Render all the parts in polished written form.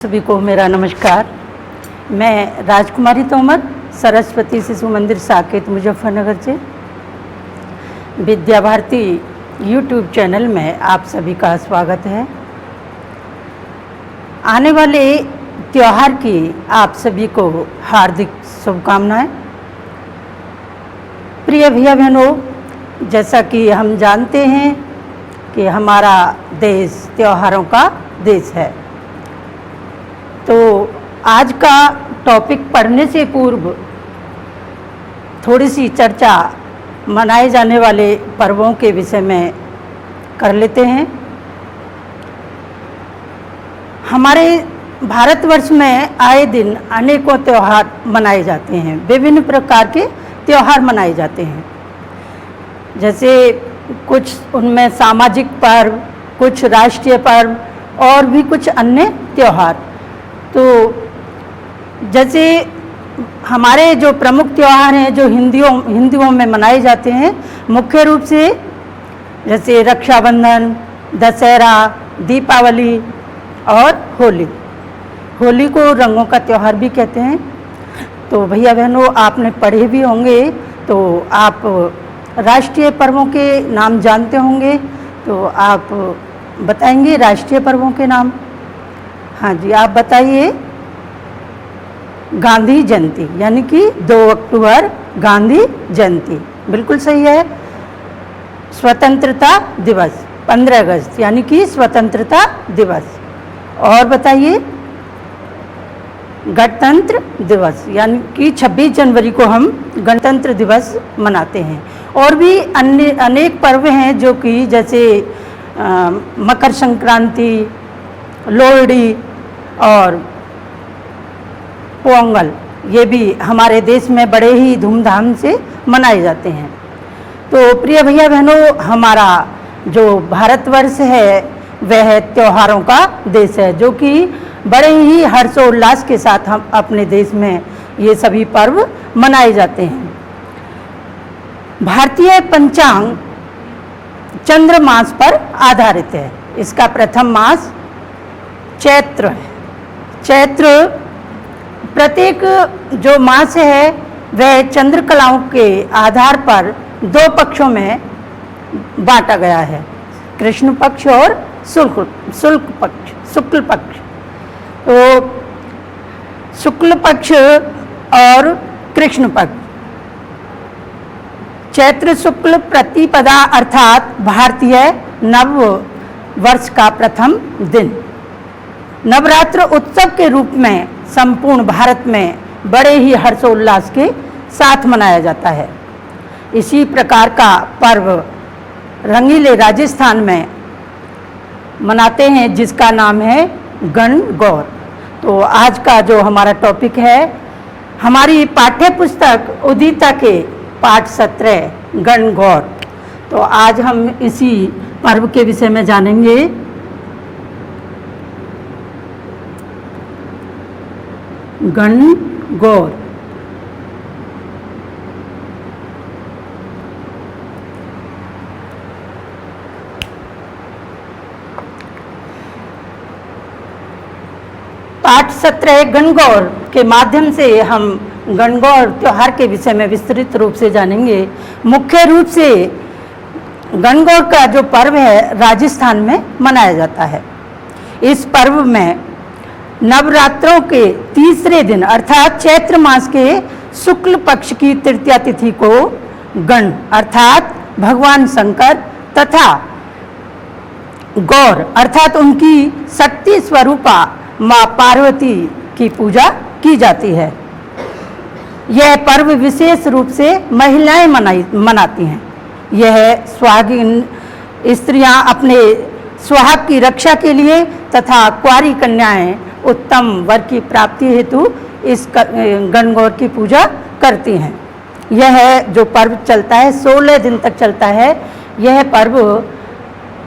सभी को मेरा नमस्कार। मैं राजकुमारी तोमर, सरस्वती शिशु मंदिर साकेत मुजफ्फरनगर से विद्या भारती यूट्यूब चैनल में आप सभी का स्वागत है। आने वाले त्यौहार की आप सभी को हार्दिक शुभकामनाएं। प्रिय भैया बहनों, जैसा कि हम जानते हैं कि हमारा देश त्योहारों का देश है, तो आज का टॉपिक पढ़ने से पूर्व थोड़ी सी चर्चा मनाए जाने वाले पर्वों के विषय में कर लेते हैं। हमारे भारतवर्ष में आए दिन अनेकों त्यौहार मनाए जाते हैं, विभिन्न प्रकार के त्यौहार मनाए जाते हैं। जैसे कुछ उनमें सामाजिक पर्व, कुछ राष्ट्रीय पर्व और भी कुछ अन्य त्यौहार। तो जैसे हमारे जो प्रमुख त्यौहार हैं जो हिंदुओं में मनाए जाते हैं, मुख्य रूप से जैसे रक्षाबंधन, दशहरा, दीपावली और होली। होली को रंगों का त्यौहार भी कहते हैं। तो भैया बहनों, आपने पढ़े भी होंगे, तो आप राष्ट्रीय पर्वों के नाम जानते होंगे, तो आप बताएंगे राष्ट्रीय पर्वों के नाम? हाँ जी, आप बताइए। गांधी जयंती, यानी कि 2 अक्टूबर गांधी जयंती, बिल्कुल सही है। स्वतंत्रता दिवस 15 अगस्त, यानी कि स्वतंत्रता दिवस। और बताइए। गणतंत्र दिवस, यानी कि 26 जनवरी को हम गणतंत्र दिवस मनाते हैं। और भी अन्य अनेक पर्व हैं जो कि जैसे मकर संक्रांति, लोहड़ी और पोंगल, ये भी हमारे देश में बड़े ही धूमधाम से मनाए जाते हैं। तो प्रिय भैया बहनों, हमारा जो भारतवर्ष है वह त्योहारों का देश है, जो कि बड़े ही हर्षोल्लास के साथ हम अपने देश में ये सभी पर्व मनाए जाते हैं। भारतीय पंचांग चंद्र मास पर आधारित है। इसका प्रथम मास चैत्र है। चैत्र प्रत्येक जो मास है वह चंद्रकलाओं के आधार पर 2 पक्षों में बांटा गया है, कृष्ण पक्ष और शुक्ल पक्ष। तो शुक्ल पक्ष और कृष्ण पक्ष। चैत्र शुक्ल प्रतिपदा अर्थात भारतीय नव वर्ष का प्रथम दिन नवरात्र उत्सव के रूप में संपूर्ण भारत में बड़े ही हर्षोल्लास के साथ मनाया जाता है। इसी प्रकार का पर्व रंगीले राजस्थान में मनाते हैं, जिसका नाम है गणगौर। तो आज का जो हमारा टॉपिक है, हमारी पाठ्य पुस्तक उदिता के पाठ 17 गणगौर। तो आज हम इसी पर्व के विषय में जानेंगे। गणगौर। पाठ 17 गणगौर के माध्यम से हम गणगौर त्योहार के विषय में विस्तृत रूप से जानेंगे। मुख्य रूप से गणगौर का जो पर्व है राजस्थान में मनाया जाता है। इस पर्व में नवरात्रों के तीसरे दिन अर्थात चैत्र मास के शुक्ल पक्ष की तृतीया तिथि को गण अर्थात भगवान शंकर तथा गौर अर्थात उनकी शक्ति स्वरूपा माँ पार्वती की पूजा की जाती है। यह पर्व विशेष रूप से महिलाएं मनाती हैं। यह सुहागिन स्त्रियां अपने सुहाग की रक्षा के लिए तथा कुंवारी कन्याएं उत्तम वर की प्राप्ति हेतु इस गणगौर की पूजा करती हैं। यह जो पर्व चलता है 16 दिन तक चलता है। यह पर्व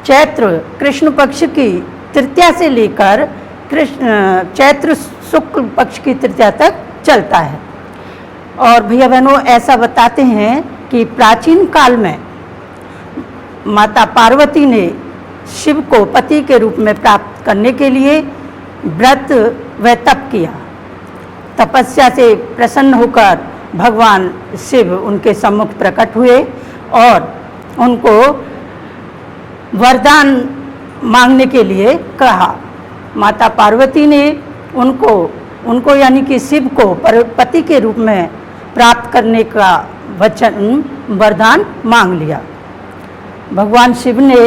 चैत्र कृष्ण पक्ष की तृतीया से लेकर चैत्र शुक्ल पक्ष की तृतीया तक चलता है। और भैया बहनों, ऐसा बताते हैं कि प्राचीन काल में माता पार्वती ने शिव को पति के रूप में प्राप्त करने के लिए व्रत वह तप किया। तपस्या से प्रसन्न होकर भगवान शिव उनके सम्मुख प्रकट हुए और उनको वरदान मांगने के लिए कहा। माता पार्वती ने उनको यानी कि शिव को पति के रूप में प्राप्त करने का वरदान मांग लिया। भगवान शिव ने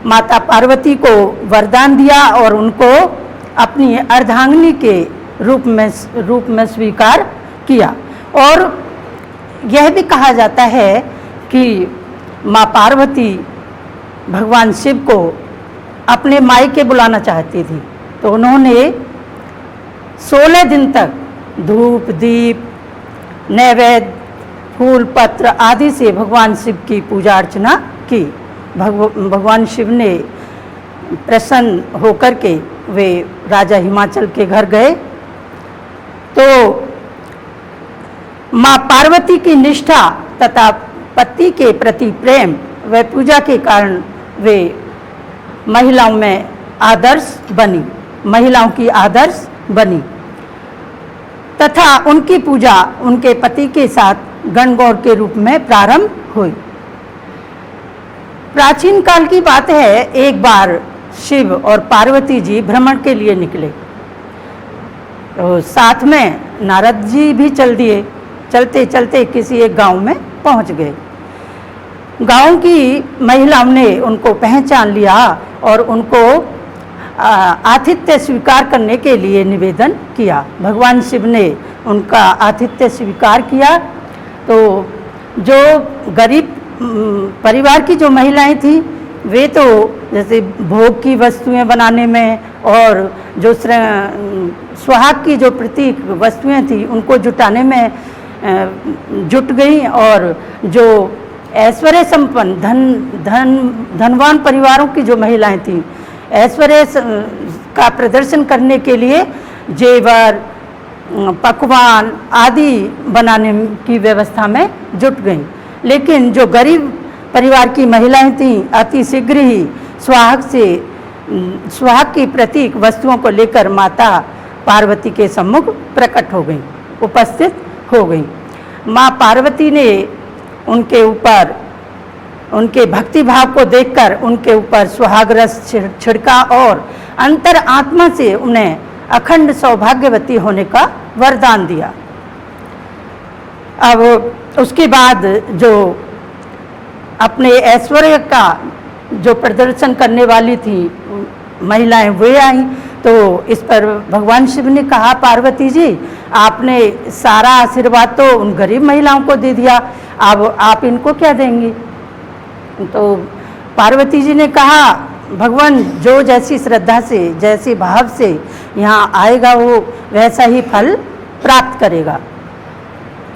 माता पार्वती को वरदान दिया और उनको अपनी अर्धांगिनी के रूप में स्वीकार किया। और यह भी कहा जाता है कि माँ पार्वती भगवान शिव को अपने मायके बुलाना चाहती थी, तो उन्होंने 16 दिन तक धूप दीप नैवेद्य फूल पत्र आदि से भगवान शिव की पूजा अर्चना की। भगवान शिव ने प्रसन्न होकर के वे राजा हिमाचल के घर गए। तो माँ पार्वती की निष्ठा तथा पति के प्रति प्रेम व पूजा के कारण वे महिलाओं की आदर्श बनी तथा उनकी पूजा उनके पति के साथ गणगौर के रूप में प्रारंभ हुई। प्राचीन काल की बात है, एक बार शिव और पार्वती जी भ्रमण के लिए निकले, तो साथ में नारद जी भी चल दिए। चलते चलते किसी एक गांव में पहुंच गए। गांव की महिलाओं ने उनको पहचान लिया और उनको आतिथ्य स्वीकार करने के लिए निवेदन किया। भगवान शिव ने उनका आतिथ्य स्वीकार किया। तो जो गरीब परिवार की जो महिलाएं थी, वे तो जैसे भोग की वस्तुएं बनाने में और जो सुहाग की जो प्रतीक वस्तुएं थी उनको जुटाने में जुट गई, और जो ऐश्वर्य संपन्न धनवान परिवारों की जो महिलाएं थीं, ऐश्वर्य का प्रदर्शन करने के लिए जेवर पकवान आदि बनाने की व्यवस्था में जुट गईं। लेकिन जो गरीब परिवार की महिलाएं थीं, अति शीघ्र ही सुहाग की प्रतीक वस्तुओं को लेकर माता पार्वती के सम्मुख प्रकट हो गईं, उपस्थित हो गईं। माँ पार्वती ने उनके ऊपर उनके भक्ति भाव को देखकर उनके ऊपर सुहाग रस छिड़का और अंतर आत्मा से उन्हें अखंड सौभाग्यवती होने का वरदान दिया। अब उसके बाद जो अपने ऐश्वर्य का जो प्रदर्शन करने वाली थी महिलाएं वे आई, तो इस पर भगवान शिव ने कहा, पार्वती जी आपने सारा आशीर्वाद तो उन गरीब महिलाओं को दे दिया, अब आप इनको क्या देंगी? तो पार्वती जी ने कहा, भगवान जो जैसी श्रद्धा से जैसे भाव से यहाँ आएगा वो वैसा ही फल प्राप्त करेगा।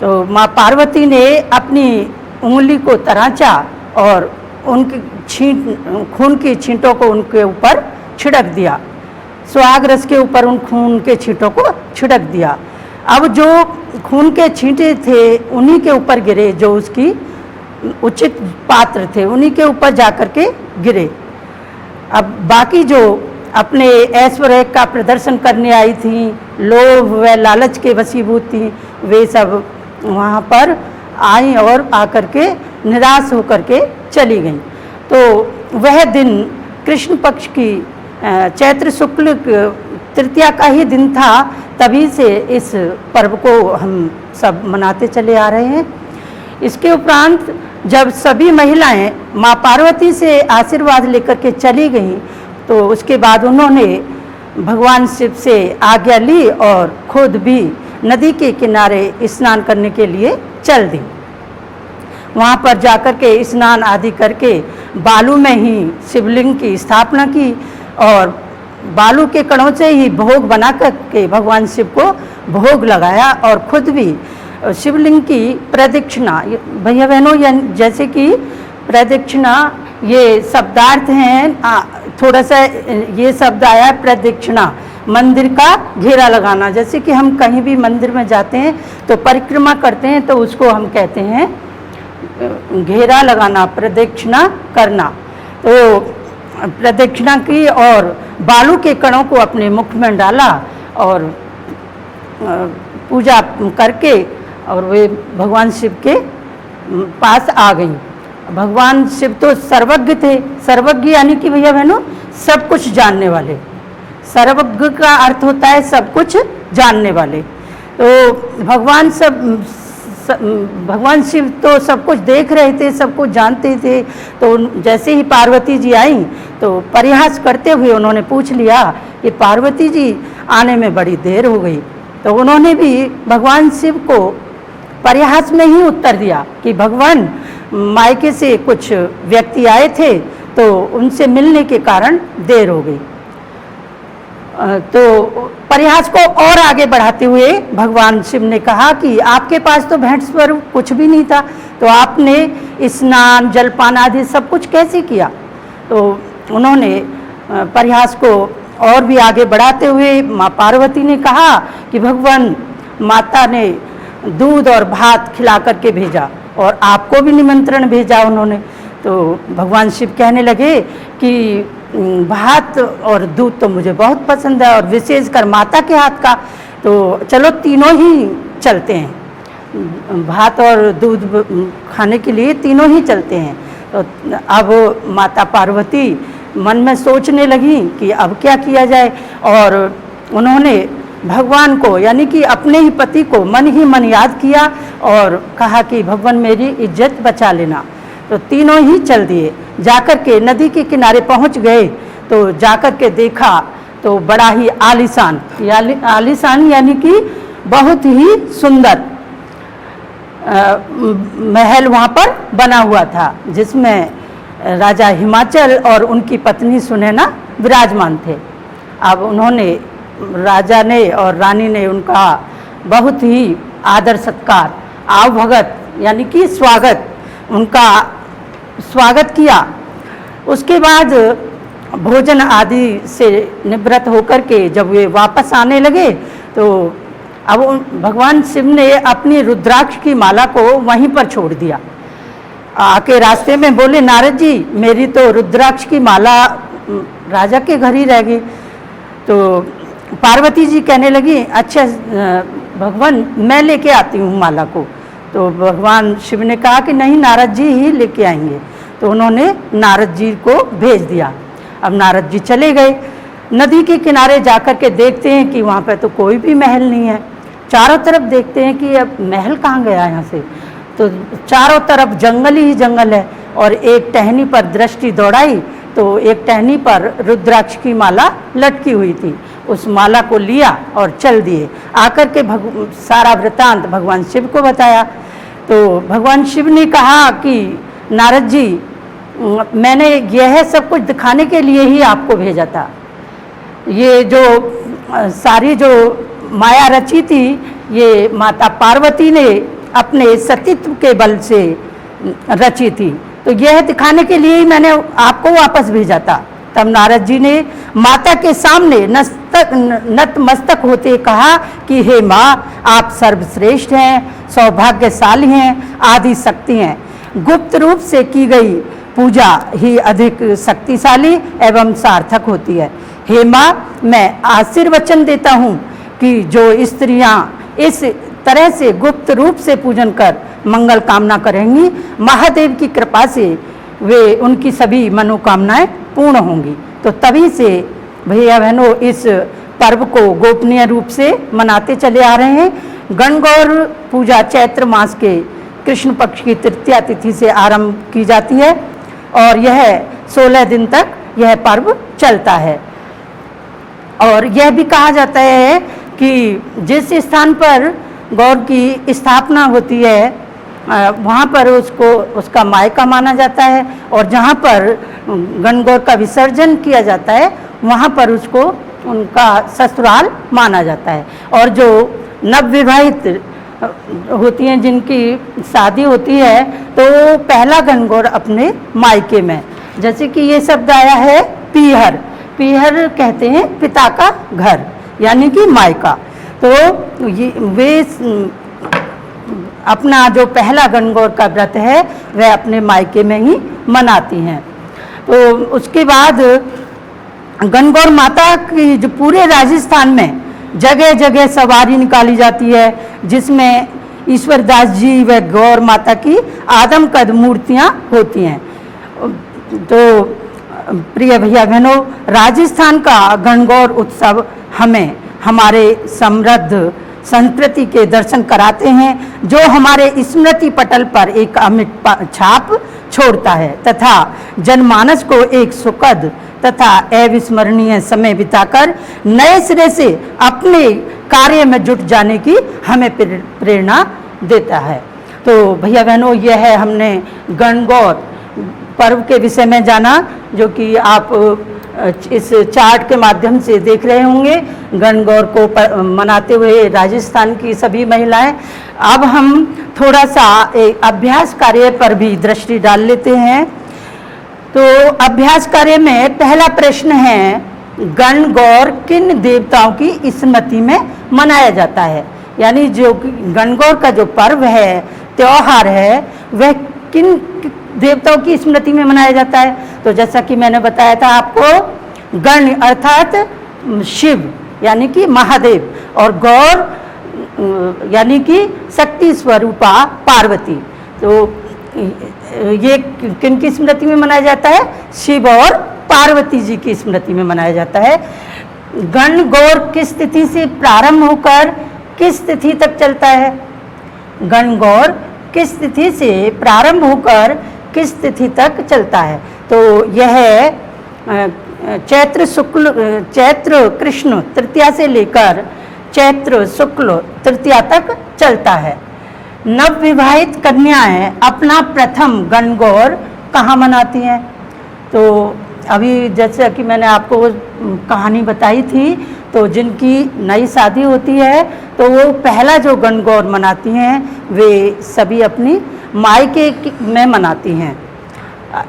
तो माँ पार्वती ने अपनी उंगली को तराचा और उनकी खून की छींटों को उनके ऊपर छिड़क दिया, सुहाग रस के ऊपर उन खून के छींटों को छिड़क दिया। अब जो खून के छींटे थे उन्हीं के ऊपर गिरे, जो उसकी उचित पात्र थे उन्हीं के ऊपर जाकर के गिरे। अब बाकी जो अपने ऐश्वर्य का प्रदर्शन करने आई थी, लोभ व लालच के वशीभूत थी, वे सब वहाँ पर आई और आकर के निराश होकर के चली गईं। तो वह दिन कृष्ण पक्ष की चैत्र शुक्ल तृतीया का ही दिन था, तभी से इस पर्व को हम सब मनाते चले आ रहे हैं। इसके उपरांत जब सभी महिलाएं माँ पार्वती से आशीर्वाद लेकर के चली गईं, तो उसके बाद उन्होंने भगवान शिव से आज्ञा ली और खुद भी नदी के किनारे स्नान करने के लिए चल दी। वहाँ पर जाकर के स्नान आदि करके बालू में ही शिवलिंग की स्थापना की और बालू के कणों से ही भोग बना करके भगवान शिव को भोग लगाया और खुद भी शिवलिंग की प्रदक्षिणा, भैया बहनों, जैसे कि प्रदक्षिणा ये शब्दार्थ हैं, थोड़ा सा ये शब्द आया प्रदक्षिणा, मंदिर का घेरा लगाना। जैसे कि हम कहीं भी मंदिर में जाते हैं तो परिक्रमा करते हैं, तो उसको हम कहते हैं घेरा लगाना, प्रदक्षिणा करना। तो प्रदक्षिणा की और बालू के कणों को अपने मुख में डाला और पूजा करके और वे भगवान शिव के पास आ गई। भगवान शिव तो सर्वज्ञ थे। सर्वज्ञ यानी कि भैया बहनों सब कुछ जानने वाले। सर्वज्ञ का अर्थ होता है सब कुछ जानने वाले। तो भगवान शिव तो सब कुछ देख रहे थे, सब कुछ जानते थे। तो जैसे ही पार्वती जी आई तो परिहास करते हुए उन्होंने पूछ लिया कि पार्वती जी आने में बड़ी देर हो गई। तो उन्होंने भी भगवान शिव को परिहास में ही उत्तर दिया कि भगवान मायके से कुछ व्यक्ति आए थे तो उनसे मिलने के कारण देर हो गई। तो परिहास को और आगे बढ़ाते हुए भगवान शिव ने कहा कि आपके पास तो भेंट स्वरूप कुछ भी नहीं था, तो आपने स्नान जलपान आदि सब कुछ कैसे किया। तो उन्होंने परिहास को और भी आगे बढ़ाते हुए माँ पार्वती ने कहा कि भगवान माता ने दूध और भात खिला करके भेजा और आपको भी निमंत्रण भेजा उन्होंने। तो भगवान शिव कहने लगे कि भात और दूध तो मुझे बहुत पसंद है और विशेषकर माता के हाथ का, तो चलो तीनों ही चलते हैं, भात और दूध खाने के लिए तीनों ही चलते हैं। तो अब माता पार्वती मन में सोचने लगी कि अब क्या किया जाए, और उन्होंने भगवान को यानी कि अपने ही पति को मन ही मन याद किया और कहा कि भगवान मेरी इज्जत बचा लेना। तो तीनों ही चल दिए। जाकर के नदी के किनारे पहुंच गए तो जाकर के देखा तो बड़ा ही आलीशान यानी कि बहुत ही सुंदर महल वहाँ पर बना हुआ था, जिसमें राजा हिमाचल और उनकी पत्नी सुनैना विराजमान थे। अब उन्होंने राजा ने और रानी ने उनका बहुत ही आदर सत्कार आवभगत यानी कि उनका स्वागत किया। उसके बाद भोजन आदि से निवृत्त होकर के जब वे वापस आने लगे तो अब भगवान शिव ने अपनी रुद्राक्ष की माला को वहीं पर छोड़ दिया। आके रास्ते में बोले नारद जी मेरी तो रुद्राक्ष की माला राजा के घर ही रह गई। तो पार्वती जी कहने लगी अच्छा भगवान मैं लेके आती हूँ माला को। तो भगवान शिव ने कहा कि नहीं नारद जी ही लेके आएंगे। तो उन्होंने नारद जी को भेज दिया। अब नारद जी चले गए, नदी के किनारे जाकर के देखते हैं कि वहाँ पर तो कोई भी महल नहीं है। चारों तरफ देखते हैं कि अब महल कहाँ गया यहाँ से, तो चारों तरफ जंगल ही जंगल है। और एक टहनी पर दृष्टि दौड़ाई तो एक टहनी पर रुद्राक्ष की माला लटकी हुई थी। उस माला को लिया और चल दिए। आकर के सारा वृतांत भगवान शिव को बताया। तो भगवान शिव ने कहा कि नारद जी मैंने यह सब कुछ दिखाने के लिए ही आपको भेजा था। ये जो सारी जो माया रची थी ये माता पार्वती ने अपने सतीत्व के बल से रची थी, तो यह दिखाने के लिए ही मैंने आपको वापस भेजा था। तब नारद जी ने माता के सामने नतमस्तक होते कहा कि हे माँ आप सर्वश्रेष्ठ हैं, सौभाग्यशाली हैं, आदि शक्ति हैं। गुप्त रूप से की गई पूजा ही अधिक शक्तिशाली एवं सार्थक होती है। हे माँ मैं आशीर्वचन देता हूँ कि जो स्त्रियाँ इस तरह से गुप्त रूप से पूजन कर मंगल कामना करेंगी, महादेव की कृपा से वे उनकी सभी मनोकामनाएं पूर्ण होंगी। तो तभी से भैया बहनों इस पर्व को गोपनीय रूप से मनाते चले आ रहे हैं। गणगौर पूजा चैत्र मास के कृष्ण पक्ष की तृतीया तिथि से आरंभ की जाती है और यह 16 दिन तक यह पर्व चलता है। और यह भी कहा जाता है कि जिस स्थान पर गौर की स्थापना होती है वहाँ पर उसका मायका माना जाता है, और जहाँ पर गणगौर का विसर्जन किया जाता है वहाँ पर उसको उनका ससुराल माना जाता है। और जो नवविवाहित होती हैं जिनकी शादी होती है तो पहला गणगौर अपने मायके में, जैसे कि ये शब्द आया है पीहर। पीहर कहते हैं पिता का घर यानी कि मायका। तो ये वे अपना जो पहला गणगौर का व्रत है वह अपने मायके में ही मनाती हैं। तो उसके बाद गणगौर माता की जो पूरे राजस्थान में जगह जगह सवारी निकाली जाती है, जिसमें ईश्वरदास जी व गौर माता की आदमकद मूर्तियां होती हैं। तो प्रिय भैया बहनों, राजस्थान का गणगौर उत्सव हमें हमारे समृद्ध संस्कृति के दर्शन कराते हैं, जो हमारे स्मृति पटल पर एक अमिट छाप छोड़ता है तथा जनमानस को एक सुखद तथा अविस्मरणीय समय बिताकर नए सिरे से अपने कार्य में जुट जाने की हमें प्रेरणा देता है। तो भैया बहनों, यह है हमने गणगौर पर्व के विषय में जाना, जो कि आप इस चार्ट के माध्यम से देख रहे होंगे। गणगौर को मनाते हुए राजस्थान की सभी महिलाएं। अब हम थोड़ा सा एक अभ्यास कार्य पर भी दृष्टि डाल लेते हैं। तो अभ्यास कार्य में पहला प्रश्न है, गणगौर किन देवताओं की स्मृति में मनाया जाता है? यानी जो गणगौर का जो पर्व है, त्योहार है, वह किन देवताओं की स्मृति में मनाया जाता है? तो जैसा कि मैंने बताया था आपको, गण अर्थात शिव यानी कि महादेव, और गौर यानी कि शक्ति स्वरूपा पार्वती। तो ये किन की स्मृति में मनाया जाता है? शिव और पार्वती जी की स्मृति में मनाया जाता है। गणगौर किस तिथि से प्रारंभ होकर किस तिथि तक चलता है? गणगौर किस तिथि से प्रारंभ होकर किस तिथि तक चलता है? तो यह चैत्र कृष्ण तृतीया से लेकर चैत्र शुक्ल तृतीया तक चलता है। नवविवाहित कन्याएं अपना प्रथम गणगौर कहाँ मनाती हैं? तो अभी जैसे कि मैंने आपको कहानी बताई थी, तो जिनकी नई शादी होती है तो वो पहला जो गणगौर मनाती हैं वे सभी अपनी मायके में मनाती हैं,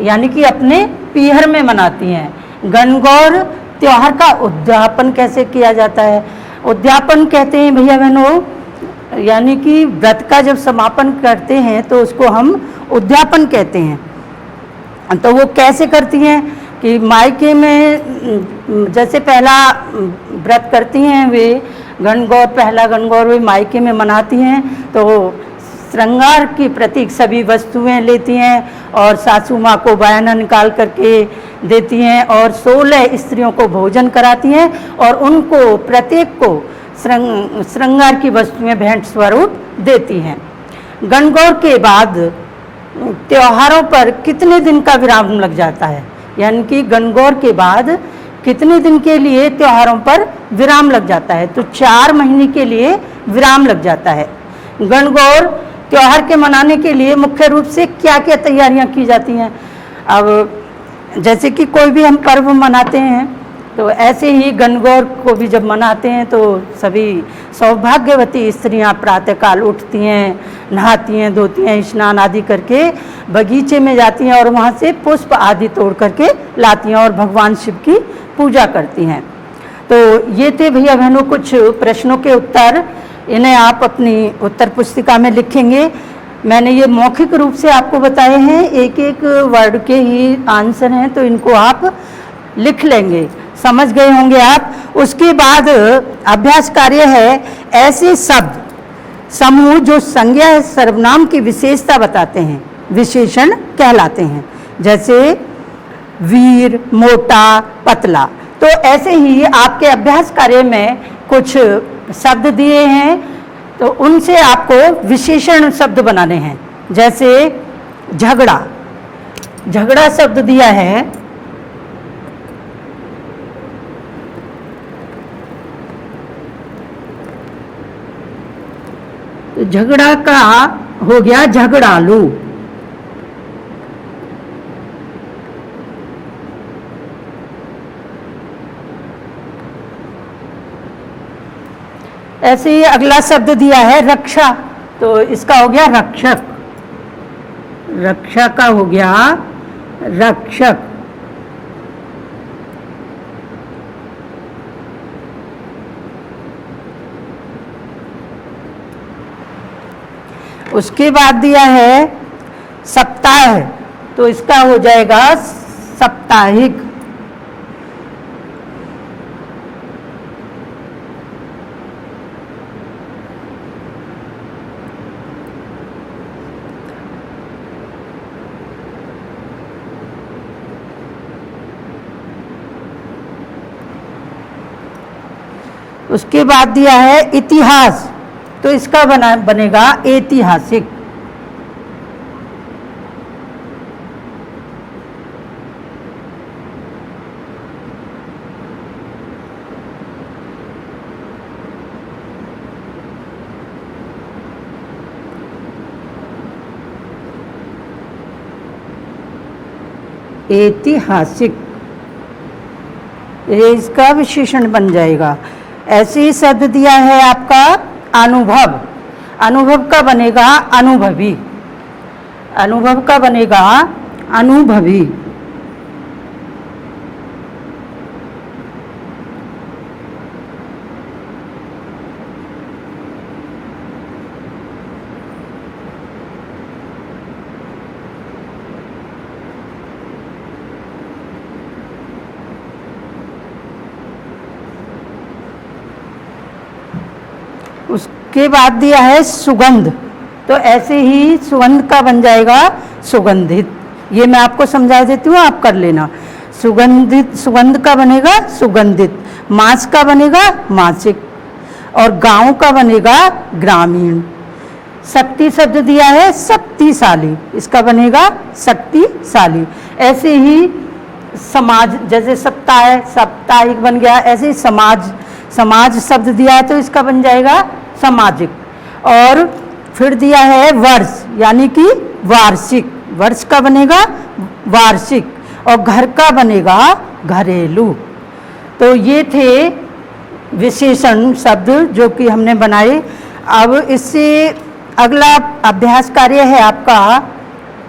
यानी कि अपने पीहर में मनाती हैं। गणगौर त्योहार का उद्यापन कैसे किया जाता है? उद्यापन कहते हैं भैया बहनों, यानी कि व्रत का जब समापन करते हैं तो उसको हम उद्यापन कहते हैं। तो वो कैसे करती हैं कि मायके में जैसे पहला व्रत करती हैं वे गणगौर, पहला गणगौर वे मायके में मनाती हैं। तो श्रृंगार की प्रतीक सभी वस्तुएं लेती हैं और सासू माँ को बयाना निकाल करके देती हैं और 16 स्त्रियों को भोजन कराती हैं और उनको प्रत्येक को श्रृंगार की वस्तुएं भेंट स्वरूप देती हैं। गणगौर के बाद त्योहारों पर कितने दिन का विराम लग जाता है? यानी कि गणगौर के बाद कितने दिन के लिए त्योहारों पर विराम लग जाता है? तो 4 महीने के लिए विराम लग जाता है। गणगौर त्योहार के मनाने के लिए मुख्य रूप से क्या क्या तैयारियां की जाती हैं? अब जैसे कि कोई भी हम पर्व मनाते हैं तो ऐसे ही गणगौर को भी जब मनाते हैं तो सभी सौभाग्यवती स्त्रियां प्रातःकाल उठती हैं, नहाती हैं, धोती हैं, स्नान आदि करके बगीचे में जाती हैं और वहाँ से पुष्प आदि तोड़ करके लाती हैं और भगवान शिव की पूजा करती हैं। तो ये थे भैया बहनों कुछ प्रश्नों के उत्तर। इन्हें आप अपनी उत्तर पुस्तिका में लिखेंगे। मैंने ये मौखिक रूप से आपको बताए हैं, एक एक वर्ड के ही आंसर हैं, तो इनको आप लिख लेंगे, समझ गए होंगे आप। उसके बाद अभ्यास कार्य है, ऐसे शब्द समूह जो संज्ञा सर्वनाम की विशेषता बताते हैं विशेषण कहलाते हैं, जैसे वीर, मोटा, पतला। तो ऐसे ही आपके अभ्यास कार्य में कुछ शब्द दिए हैं तो उनसे आपको विशेषण शब्द बनाने हैं। जैसे झगड़ा, झगड़ा शब्द दिया है, तो झगड़ा का हो गया झगड़ालू। ऐसे ही अगला शब्द दिया है रक्षा, तो इसका हो गया रक्षक, रक्षा का हो गया रक्षक। उसके बाद दिया है सप्ताह, तो इसका हो जाएगा साप्ताहिक। उसके बाद दिया है इतिहास, तो इसका बनेगा ऐतिहासिक। ऐतिहासिक, ये इसका विशेषण बन जाएगा। ऐसे ही शब्द दिया है आपका अनुभव, अनुभव का बनेगा अनुभवी, अनुभव का बनेगा अनुभवी। उसके बाद दिया है सुगंध, तो ऐसे ही सुगंध का बन जाएगा सुगंधित। ये मैं आपको समझा देती हूँ, आप कर लेना। सुगंधित, सुगंध का बनेगा सुगंधित। मास का बनेगा मासिक, और गांव का बनेगा ग्रामीण। शक्ति शब्द दिया है शक्तिशाली, इसका बनेगा शक्तिशाली। ऐसे ही समाज, जैसे सप्ताह है साप्ताहिक बन गया, ऐसे ही समाज, समाज शब्द दिया है तो इसका बन जाएगा सामाजिक। और फिर दिया है वर्ष, यानी कि वार्षिक, वर्ष का बनेगा वार्षिक, और घर का बनेगा घरेलू। तो ये थे विशेषण शब्द जो कि हमने बनाए। अब इससे अगला अभ्यास कार्य है आपका,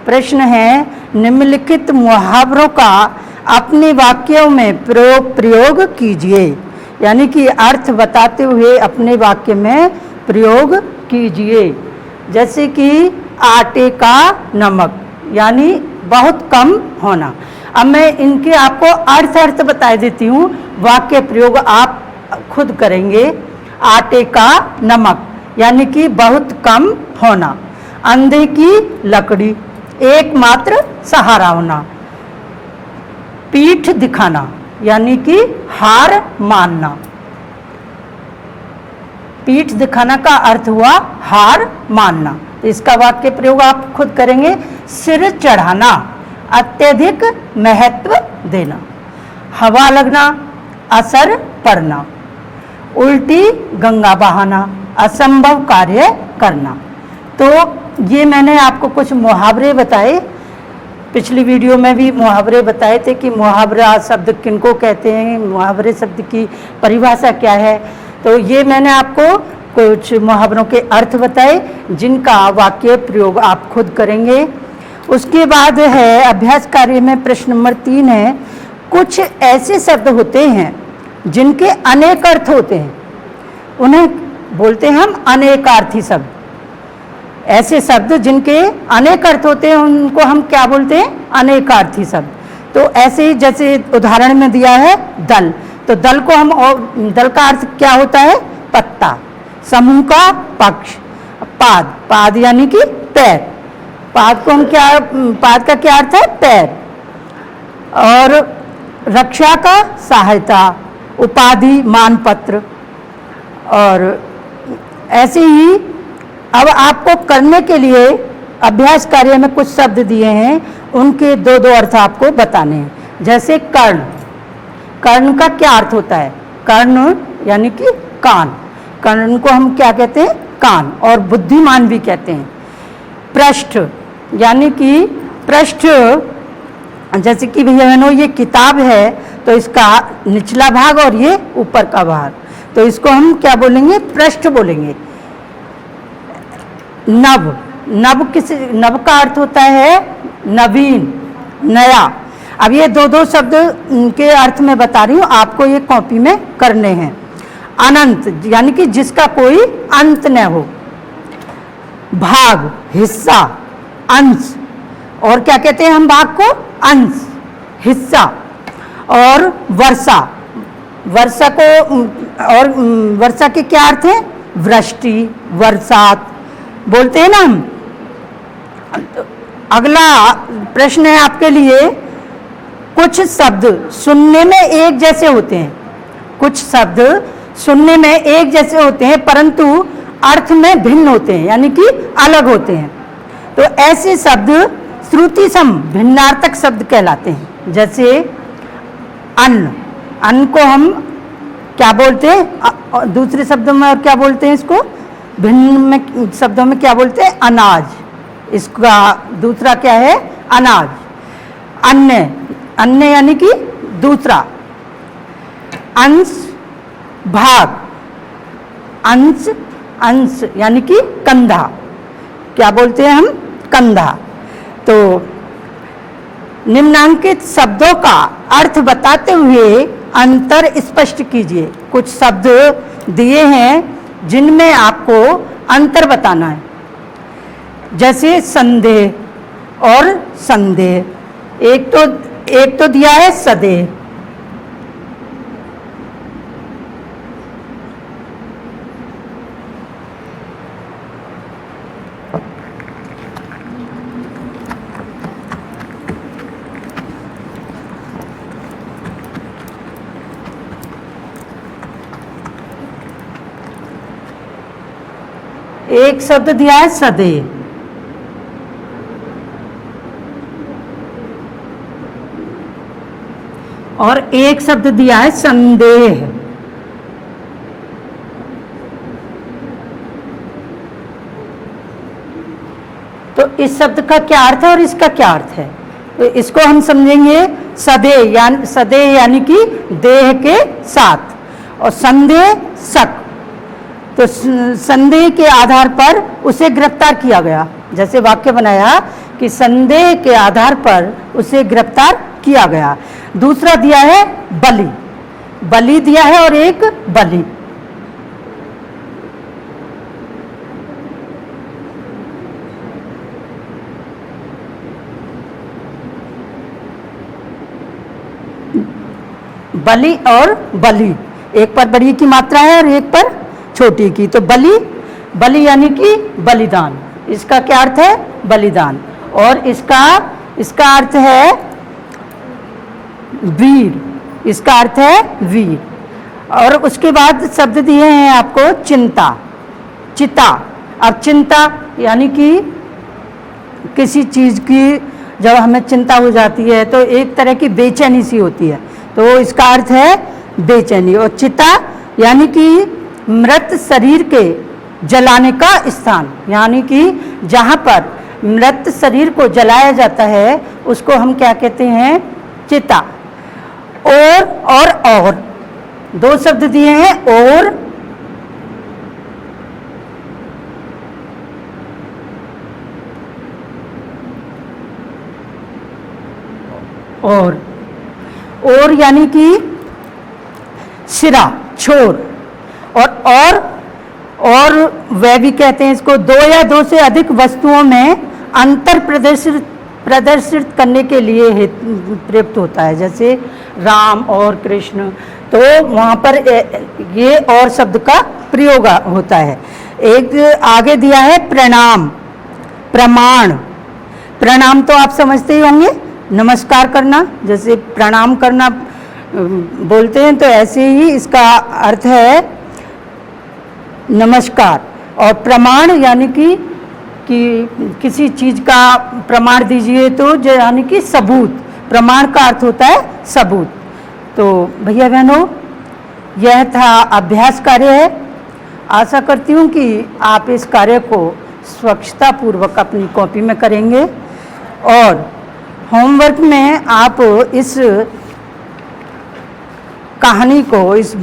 प्रश्न है निम्नलिखित मुहावरों का अपने वाक्यों में प्रयोग कीजिए, यानी कि अर्थ बताते हुए अपने वाक्य में प्रयोग कीजिए। जैसे कि आटे का नमक, यानी बहुत कम होना। अब मैं इनके आपको अर्थ बता देती हूँ, वाक्य प्रयोग आप खुद करेंगे। आटे का नमक यानी कि बहुत कम होना। अंधे की लकड़ी, एकमात्र सहारा होना। पीठ दिखाना यानी कि हार मानना। पीठ दिखाना का अर्थ हुआ हार मानना। तो इसका वाक्य प्रयोग आप खुद करेंगे। सिर चढ़ाना, अत्यधिक महत्व देना। हवा लगना, असर पड़ना। उल्टी गंगा बहाना, असंभव कार्य करना। तो ये मैंने आपको कुछ मुहावरे बताए। पिछली वीडियो में भी मुहावरे बताए थे कि मुहावरा शब्द किनको कहते हैं, मुहावरे शब्द की परिभाषा क्या है। तो ये मैंने आपको कुछ मुहावरों के अर्थ बताए जिनका वाक्य प्रयोग आप खुद करेंगे। उसके बाद है अभ्यास कार्य में प्रश्न नंबर 3 है, कुछ ऐसे शब्द होते हैं जिनके अनेक अर्थ होते हैं, उन्हें बोलते हैं हम अनेकार्थी शब्द। ऐसे शब्द जिनके अनेक अर्थ होते हैं उनको हम क्या बोलते हैं, अनेकार्थी शब्द। तो ऐसे ही जैसे उदाहरण में दिया है दल, तो दल को हम, दल का अर्थ क्या होता है, पत्ता। समूह का पक्ष, पाद, पाद यानी कि पैर। पाद को हम क्या, पाद का क्या अर्थ है, पैर। और रक्षा का सहायता, उपाधि, मानपत्र। और ऐसे ही अब आपको करने के लिए अभ्यास कार्य में कुछ शब्द दिए हैं, उनके दो दो अर्थ आपको बताने हैं। जैसे कर्ण, कर्ण का क्या अर्थ होता है, कर्ण यानी कि कान। कर्ण को हम क्या कहते हैं, कान। और बुद्धिमान भी कहते हैं। पृष्ठ यानी कि पृष्ठ, जैसे कि भैया बहनों ये किताब है तो इसका निचला भाग और ये ऊपर का भाग, तो इसको हम क्या बोलेंगे, पृष्ठ बोलेंगे। नव, नव किस, नव का अर्थ होता है नवीन, नया। अब ये दो दो शब्द के अर्थ में बता रही हूँ, आपको ये कॉपी में करने हैं। अनंत यानी कि जिसका कोई अंत न हो। भाग, हिस्सा, अंश। और क्या कहते हैं हम भाग को, अंश, हिस्सा। और वर्षा, वर्षा को, और वर्षा के क्या अर्थ है, वृष्टि, बरसात बोलते हैं ना हम। अगला प्रश्न है आपके लिए, कुछ शब्द सुनने में एक जैसे होते हैं, कुछ शब्द सुनने में एक जैसे होते हैं परंतु अर्थ में भिन्न होते हैं, यानी कि अलग होते हैं। तो ऐसे शब्द श्रुति सम भिन्नार्थक शब्द कहलाते हैं। जैसे अन्न, अन्न को हम क्या बोलते हैं, दूसरे शब्दों में और क्या बोलते हैं, इसको भिन्न में शब्दों में क्या बोलते हैं, अनाज। इसका दूसरा क्या है, अनाज। अन्य, अन्य यानी कि दूसरा। अंश, भाग, अंश, अंश यानी कि कंधा, क्या बोलते हैं हम, कंधा। तो निम्नांकित शब्दों का अर्थ बताते हुए अंतर स्पष्ट कीजिए। कुछ शब्द दिए हैं जिनमें आपको अंतर बताना है। जैसे संदेह और संदेह, एक तो दिया है सदेह। एक शब्द दिया है सदेह, और एक शब्द दिया है संदेह। तो इस शब्द का क्या अर्थ है और इसका क्या अर्थ है, तो इसको हम समझेंगे सदेह यानी कि देह के साथ, और संदेह शक। तो संदेह के आधार पर उसे गिरफ्तार किया गया। जैसे वाक्य बनाया कि संदेह के आधार पर उसे गिरफ्तार किया गया। दूसरा दिया है बलि, बलि दिया है और एक बलि। बलि और बलि, एक पर बड़ी की मात्रा है और एक पर छोटी की। तो बलि, बलि यानी कि बलिदान। इसका क्या अर्थ है, बलिदान। और इसका अर्थ है वीर, इसका अर्थ है वीर। और उसके बाद शब्द दिए हैं आपको चिंता, चिता। अब चिंता यानी कि किसी चीज की जब हमें चिंता हो जाती है तो एक तरह की बेचैनी सी होती है, तो इसका अर्थ है बेचैनी। और चिता यानी कि मृत शरीर के जलाने का स्थान, यानी कि जहाँ पर मृत शरीर को जलाया जाता है उसको हम क्या कहते हैं, चिता। और दो शब्द दिए हैं, और यानी कि सिरा, छोर। और वह भी कहते हैं इसको, दो या दो से अधिक वस्तुओं में अंतर प्रदर्शित करने के लिए प्रयुक्त होता है। जैसे राम और कृष्ण, तो वहाँ पर ये और शब्द का प्रयोग होता है। एक आगे दिया है प्रणाम, प्रमाण। प्रणाम तो आप समझते ही होंगे, नमस्कार करना, जैसे प्रणाम करना बोलते हैं, तो ऐसे ही इसका अर्थ है नमस्कार। और प्रमाण यानी कि किसी चीज़ का प्रमाण दीजिए, तो यानी कि सबूत। प्रमाण का अर्थ होता है सबूत। तो भैया बहनों, यह था अभ्यास कार्य है। आशा करती हूँ कि आप इस कार्य को स्वच्छता पूर्वक अपनी कॉपी में करेंगे। और होमवर्क में आप इस कहानी को, इस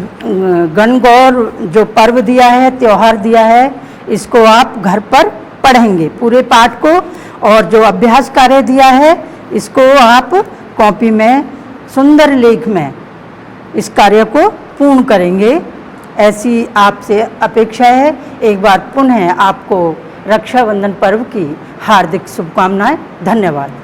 गणगौर जो पर्व दिया है, त्योहार दिया है, इसको आप घर पर पढ़ेंगे पूरे पाठ को। और जो अभ्यास कार्य दिया है इसको आप कॉपी में सुंदर लेख में इस कार्य को पूर्ण करेंगे, ऐसी आपसे अपेक्षा है। एक बार पुनः आपको रक्षाबंधन पर्व की हार्दिक शुभकामनाएं। धन्यवाद।